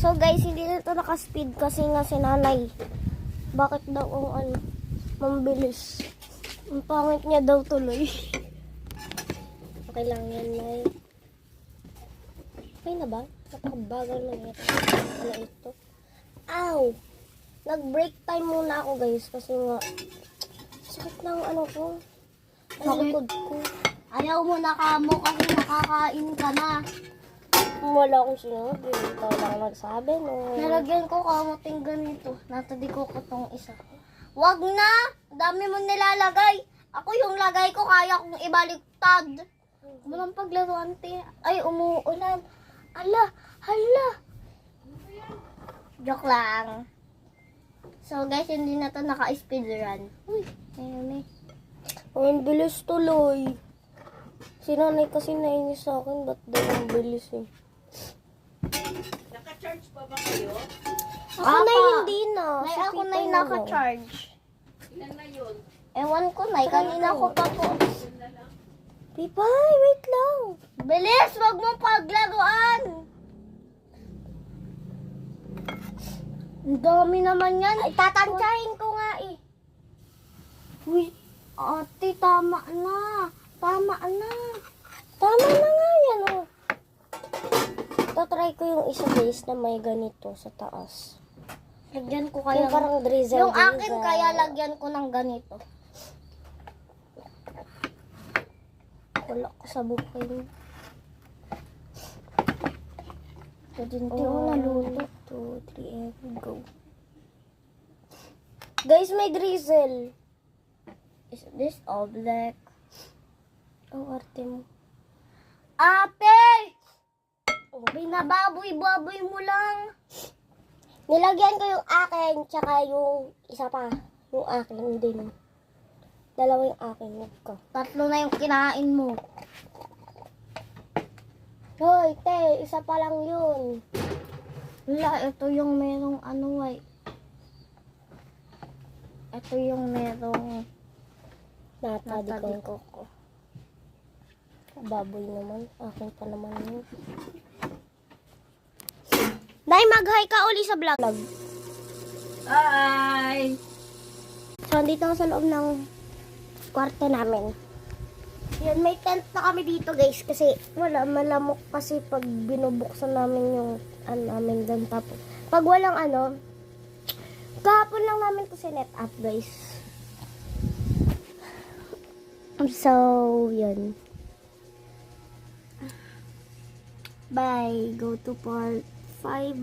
So guys, hindi na ito naka-speed kasi nga si nanay. Bakit daw ang mambilis? Ang pangit niya daw tuloy. Okay lang yan, Nay. Okay na ba? Napakabagal na ito. Ano ito? Ow! Nag-break time muna ako guys kasi nga sakit ng ano ko. Ang likod ko. Ayaw mo na kamo kasi nakakain ka na. Wala akong sinabi. Ikaw lang nagsabi, no? Nalagyan ko kamuting ganito. Natadi ko tong isa. Wag na! Dami mo nilalagay. Ako yung lagay ko, kaya kong ibaliktad. Walang paglaruan, te. Ay, umuulan. Ala! Hala! Joke lang. So, guys, hindi na to naka-speedrun. Uy, ayun eh. Oh, ang bilis tuloy. Si nanay kasi nainis sa akin. Ba't daw ang bilis eh? Naka-charge pa ba kayo? Ako na hindi na. Nay, Si ako Tita na yung na. naka-charge. Ilan na yun? Ewan ko, Nay. Kanina ko pa po. Pipay, wait lang. Bilis! Wag mo paglaruan! Ang dami naman yan. Ay, tatansyahin ko nga eh. Uy, ate, tama na. Tama na. Tama na nga yan oh. Tatry ko yung isa guys na may ganito sa taas. Lagyan ko kaya. Yung parang drizzle. Yung akin kaya lagyan ko ng ganito. Wala ko sa bukid. Ito din naluto. 2, 3, and go. Guys, may drizzle. Is this all black? Oh, arte mo. Ate! Binababoy-baboy mo lang. Nilagyan ko yung akin, tsaka yung isa pa. Yung akin din. Dalawa yung akin. Huwag ka. Tatlo na yung kinain mo. Hoy, te, isa pa lang yun. Wala, ito yung merong ano ay. Ito yung merong Nata, di Nata, ko. Baboy naman. Akin pa naman yun. Dahil mag-hi ka uli sa vlog. Hi! So, andito ako sa loob ng kwarto namin. Yun, may tent na kami dito guys. Kasi wala, malamok kasi pag binubuksan namin yung namin doon. Tapos, pag walang kahapon lang namin to sinet up guys. So, yun. Bye. Go to part 5.